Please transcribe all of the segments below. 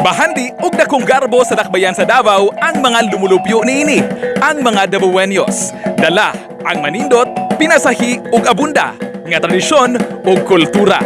Bahandi ug dakong garbo sa dakbayan sa Davao ang mga lumulupyo niini, ang mga Davaoenos. Dala ang manindot, pinasahi ug abunda nga tradisyon ug kultura.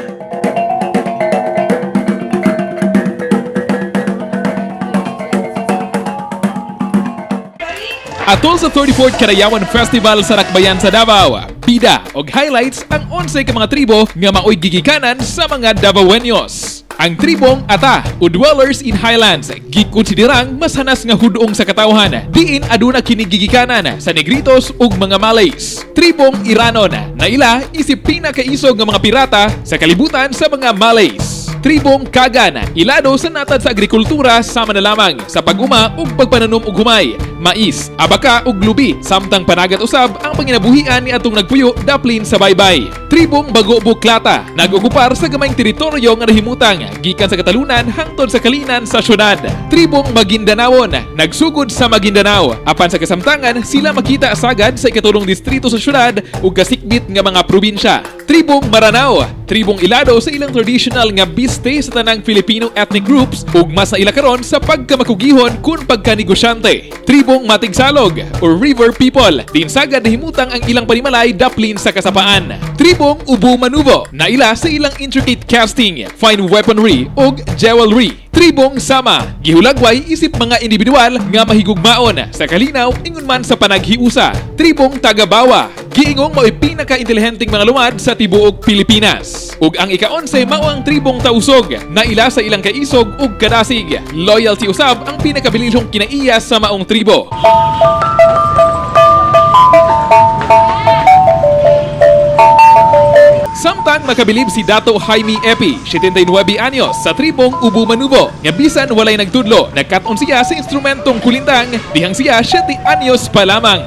Atol sa 34th Karayawan Festival sa Dakbayan sa Davao, bida og highlights ang 11 ka mga tribo nga maoy gigikanan sa mga Davaoenos. Ang tribong Ata o Dwellers in Highlands gikonsiderang mas hanas nga hudong sa katawhan, diin aduna kini gigikanan sa Negritos ug mga Malays. Tribong Iranon na ila isip pinakaisog nga mga pirata sa kalibutan sa mga Malays. Tribong Kagan, ilado sa natad sa agrikultura sama na lamang sa pag-uma ug pagpananom og humay, mais, abaka ug lubi, samtang panagat usab ang panginabuhian ni atong nagpuyo daplin sa baybay. Tribong Bago Buklata, nag-okupar sa gamayng teritoryo nga nahimutang gikan sa Katalunan hangtod sa Kalinan sa syudad. Tribong Maguindanawon, nagsugod sa Maguindanao, apan sa kasamtangan sila makita sagad sa ikatulong distrito sa syudad ug kasikbit nga mga probinsya. Tribong Maranao, tribong ilado sa ilang traditional nga biste sa tanang Filipino ethnic groups ug mas naila karon sa pagkamakugihon kun pagkanegosyante. Tribong Matigsalog or River People, din sagad himutang ang ilang panimalay daplin sa kasapaan. Tribong Ubu Manubo, na ila sa ilang intricate casting, fine weaponry ug jewelry. Tribong Sama, gihulagway isip mga individual nga mahigugmaon sa kalinaw ingon man sa panaghiusa. Tribong Tagabawa, giingong mao'y pinaka-intelihenteng mga lumad sa tibuok Pilipinas. Ug ang ika-11 mao ang tribong Tausog, na ila sa ilang kaisog ug kadasig. Loyalty usab ang pinakabilihong kinaiya sa maong tribo. Samtang makabilib si Dato Jaime Epi, 79 anyos, sa tribong Ubu Manubo, nga bisan walay nagtudlo, nagkat-on siya sa instrumentong kulintang, dihang siya 7 anyos pa lamang.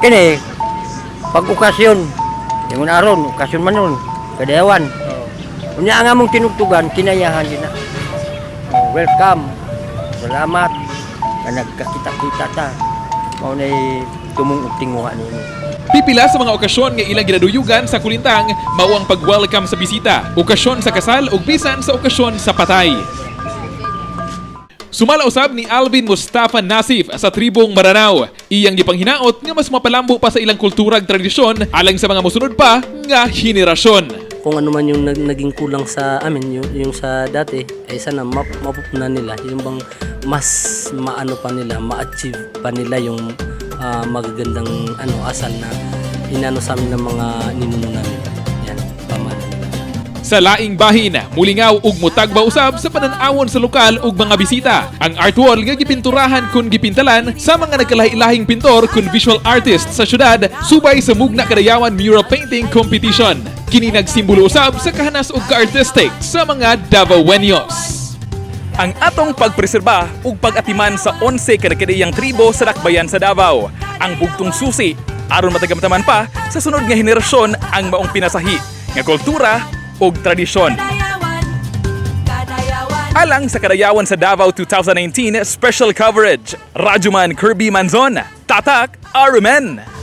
Kini, pag okasyon, yung aron, okasyon man nun, kadayawan. Unya ang among tinugtugan, kinayahan din na. Welcome, salamat, na nagkakita-kita ta. Maunay tumong tinguha nini. Pipila sa mga okasyon nga ilang ginaduyugan sa kulintang, mao ang pag-welcome sa bisita, okasyon sa kasal ug bisan sa okasyon sa patay. Sumala usab ni Alvin Mustafa Nasif sa tribong Maranao. Iyang gipanghinaot nga mas mapalambo pa sa ilang kultura ug tradisyon alang sa mga mosunod pa nga henerasyon. Kung ano man yung naging kulang sa amin, yung sa dati, ay sana mapupunan nila. Yung bang mas maano pa nila, ma-achieve pa nila yung magagandang asal na inano sa amin ng mga ninuno namin. Yan, pamana nila. Sa laing bahin, mulingaw ug mutagba usab sa panan-awon sa lokal ug mga bisita. Ang art wall nga gipinturahan kun gipintalan sa mga nagkalahi-lahing pintor kun visual artist sa syudad subay sa Mugna Kadayawan Mural Painting Competition. Kini nagsimbolo usab sa kahanas ug ka-artistic sa mga Davaoenos. Ang atong pagpreserba ug pag-atiman sa 11 kadakadiyang tribo sa Dakbayan sa Davao, ang bugtong susi aron matagamtaman pa sa sunod nga henerasyon ang maong pinasahi nga kultura ug tradisyon. Alang sa Kadayawan sa Davao 2019 special coverage, Radyo Man Kirby Manzon, Tatak Arumen.